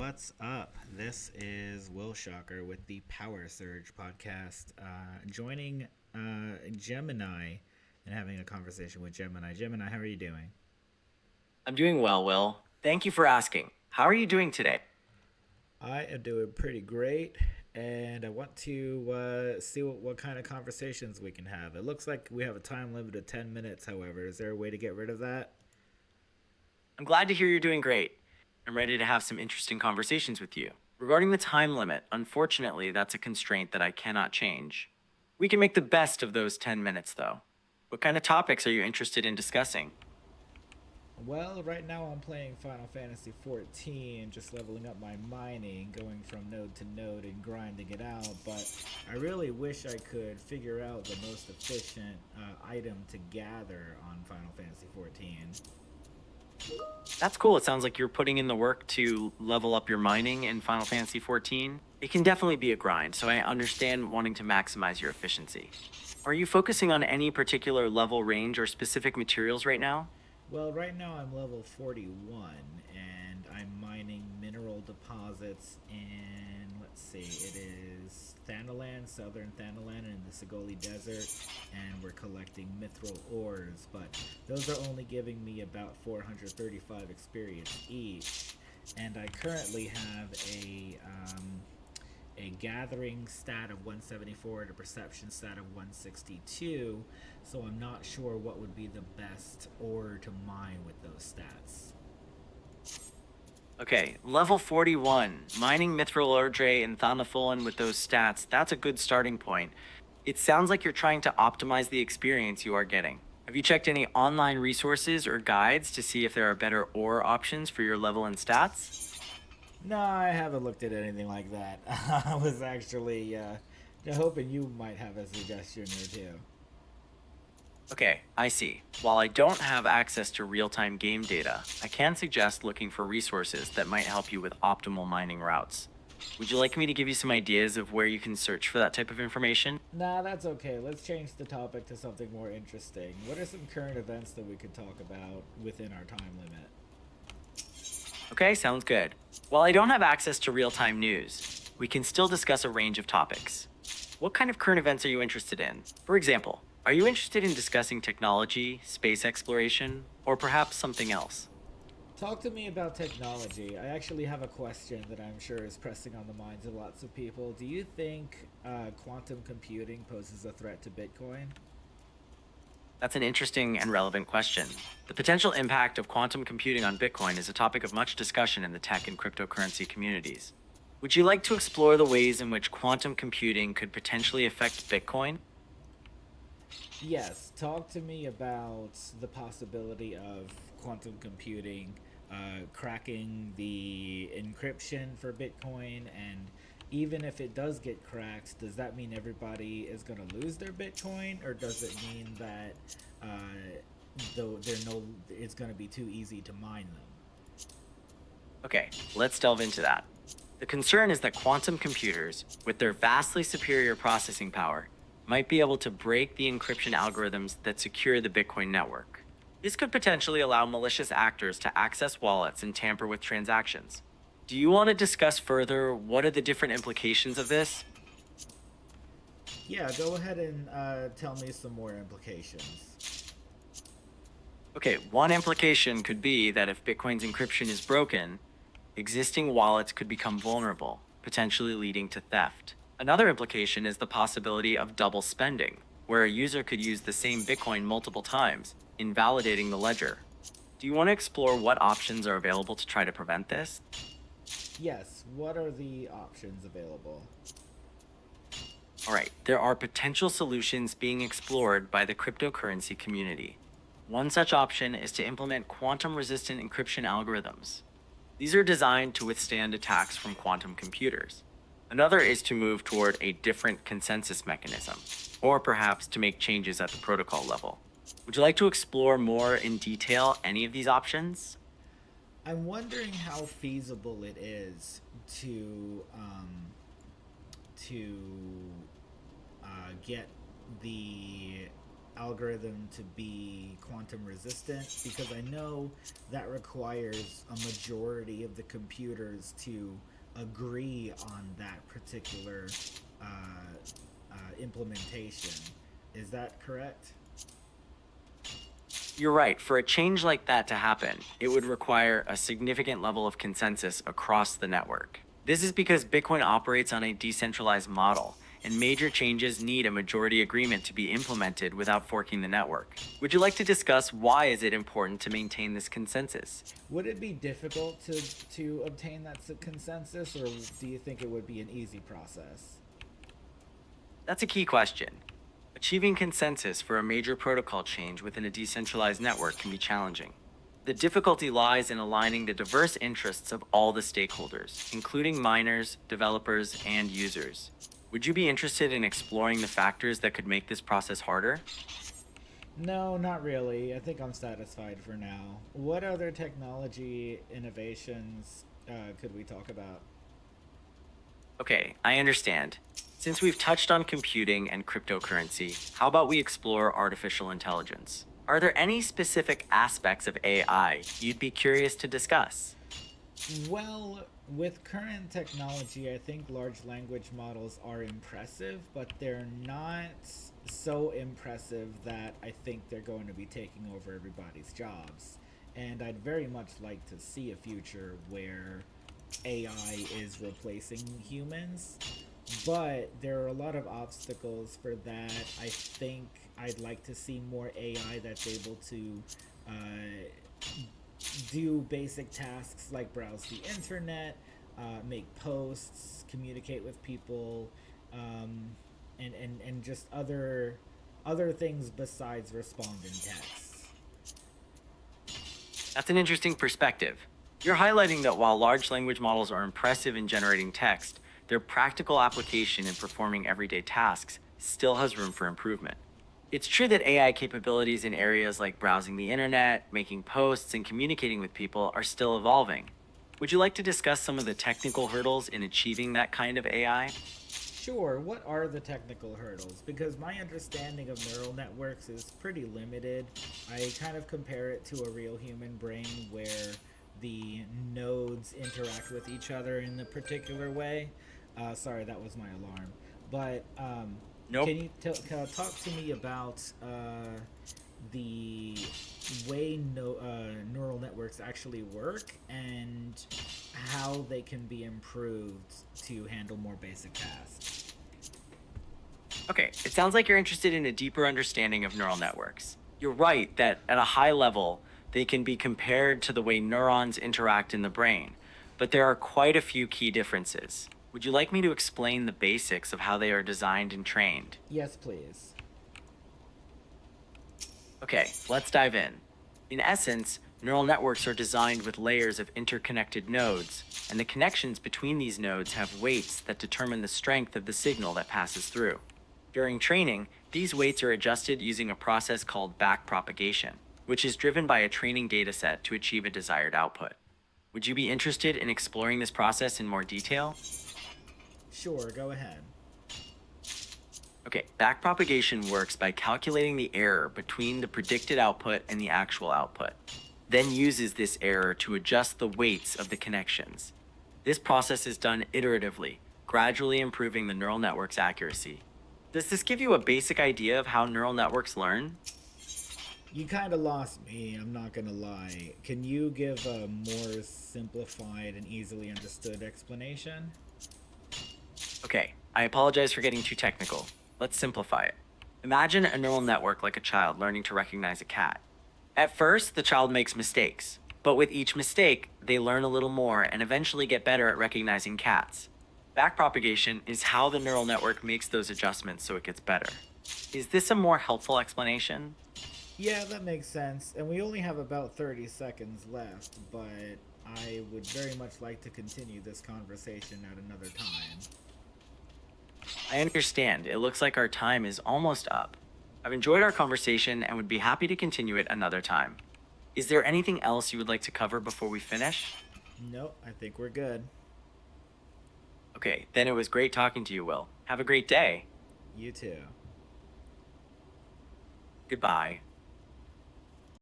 What's up? This is Will Shocker with the Power Surge podcast, joining Gemini and having a conversation with Gemini. Gemini, how are you doing? I'm doing well, Will. Thank you for asking. How are you doing today? I am doing pretty great, and I want to see what kind of conversations we can have. It looks like we have a time limit of 10 minutes, however. Is there a way to get rid of that? I'm glad to hear you're doing great. I'm ready to have some interesting conversations with you. Regarding the time limit, unfortunately, that's a constraint that I cannot change. We can make the best of those 10 minutes, though. What kind of topics are you interested in discussing? Well, right now I'm playing Final Fantasy XIV, just leveling up my mining, going from node to node and grinding it out. But I really wish I could figure out the most efficient item to gather on Final Fantasy XIV. That's cool. It sounds like you're putting in the work to level up your mining in Final Fantasy XIV. It can definitely be a grind, so I understand wanting to maximize your efficiency. Are you focusing on any particular level range or specific materials right now? Well, right now I'm level 41, and I'm mining mineral deposits in, let's see, it is Thanalan, southern Thanalan, in the Sigoli Desert, and we're collecting mithril ores, but those are only giving me about 435 experience each, and I currently have a gathering stat of 174 and a perception stat of 162, so I'm not sure what would be the best ore to mine with those stats. Okay, level 41, mining Mithril Ordre and Thanafolan with those stats, that's a good starting point. It sounds like you're trying to optimize the experience you are getting. Have you checked any online resources or guides to see if there are better ore options for your level and stats? No, I haven't looked at anything like that. I was actually hoping you might have a suggestion or two. Okay, I see. While I don't have access to real time game data, I can suggest looking for resources that might help you with optimal mining routes. Would you like me to give you some ideas of where you can search for that type of information? Nah, that's okay. Let's change the topic to something more interesting. What are some current events that we could talk about within our time limit? Okay, sounds good. While I don't have access to real time news, we can still discuss a range of topics. What kind of current events are you interested in? For example, are you interested in discussing technology, space exploration, or perhaps something else? Talk to me about technology. I actually have a question that I'm sure is pressing on the minds of lots of people. Do you think quantum computing poses a threat to Bitcoin? That's an interesting and relevant question. The potential impact of quantum computing on Bitcoin is a topic of much discussion in the tech and cryptocurrency communities. Would you like to explore the ways in which quantum computing could potentially affect Bitcoin? Yes, talk to me about the possibility of quantum computing cracking the encryption for Bitcoin, and even if it does get cracked, does that mean everybody is going to lose their Bitcoin, or does it mean that uh, though they're no, it's going to be too easy to mine them? Okay, let's delve into that. The concern is that quantum computers, with their vastly superior processing power, might be able to break the encryption algorithms that secure the Bitcoin network. This could potentially allow malicious actors to access wallets and tamper with transactions. Do you want to discuss further what are the different implications of this? Yeah, go ahead and tell me some more implications. Okay, one implication could be that if Bitcoin's encryption is broken, existing wallets could become vulnerable, potentially leading to theft. Another implication is the possibility of double spending, where a user could use the same Bitcoin multiple times, invalidating the ledger. Do you want to explore what options are available to try to prevent this? Yes, what are the options available? All right, there are potential solutions being explored by the cryptocurrency community. One such option is to implement quantum resistant encryption algorithms. These are designed to withstand attacks from quantum computers. Another is to move toward a different consensus mechanism, or perhaps to make changes at the protocol level. Would you like to explore more in detail any of these options? I'm wondering how feasible it is to get the algorithm to be quantum resistant? Because I know that requires a majority of the computers to agree on that particular uh, implementation. Is that correct? You're right. For a change like that to happen, it would require a significant level of consensus across the network. This is because Bitcoin operates on a decentralized model, and major changes need a majority agreement to be implemented without forking the network. Would you like to discuss why is it important to maintain this consensus? Would it be difficult to obtain that consensus, or do you think it would be an easy process? That's a key question. Achieving consensus for a major protocol change within a decentralized network can be challenging. The difficulty lies in aligning the diverse interests of all the stakeholders, including miners, developers, and users. Would you be interested in exploring the factors that could make this process harder? No, not really. I think I'm satisfied for now. What other technology innovations could we talk about? Okay, I understand. Since we've touched on computing and cryptocurrency, how about we explore artificial intelligence? Are there any specific aspects of AI you'd be curious to discuss? Well, with current technology, I think large language models are impressive, but they're not so impressive that I think they're going to be taking over everybody's jobs. And I'd very much like to see a future where AI is replacing humans, but there are a lot of obstacles for that. I think I'd like to see more AI that's able to do basic tasks like browse the internet, make posts, communicate with people, and just other things besides respond in text. That's an interesting perspective. You're highlighting that while large language models are impressive in generating text, their practical application in performing everyday tasks still has room for improvement. It's true that AI capabilities in areas like browsing the internet, making posts, and communicating with people are still evolving. Would you like to discuss some of the technical hurdles in achieving that kind of AI? Sure, what are the technical hurdles? Because my understanding of neural networks is pretty limited. I kind of compare it to a real human brain where the nodes interact with each other in a particular way. Sorry, that was my alarm. But Nope. can you talk to me about the way neural networks actually work and how they can be improved to handle more basic tasks? Okay, it sounds like you're interested in a deeper understanding of neural networks. You're right that at a high level, they can be compared to the way neurons interact in the brain, but there are quite a few key differences. Would you like me to explain the basics of how they are designed and trained? Yes, please. Okay, let's dive in. In essence, neural networks are designed with layers of interconnected nodes, and the connections between these nodes have weights that determine the strength of the signal that passes through. During training, these weights are adjusted using a process called backpropagation, which is driven by a training dataset to achieve a desired output. Would you be interested in exploring this process in more detail? Sure, go ahead. Okay, backpropagation works by calculating the error between the predicted output and the actual output, then uses this error to adjust the weights of the connections. This process is done iteratively, gradually improving the neural network's accuracy. Does this give you a basic idea of how neural networks learn? You kind of lost me, I'm not gonna lie. Can you give a more simplified and easily understood explanation? Okay, I apologize for getting too technical. Let's simplify it. Imagine a neural network like a child learning to recognize a cat. At first, the child makes mistakes, but with each mistake, they learn a little more and eventually get better at recognizing cats. Backpropagation is how the neural network makes those adjustments so it gets better. Is this a more helpful explanation? Yeah, that makes sense. And we only have about 30 seconds left, but I would very much like to continue this conversation at another time. I understand. It looks like our time is almost up. I've enjoyed our conversation and would be happy to continue it another time. Is there anything else you would like to cover before we finish? Nope, I think we're good. Okay, then it was great talking to you, Will. Have a great day. You too. Goodbye.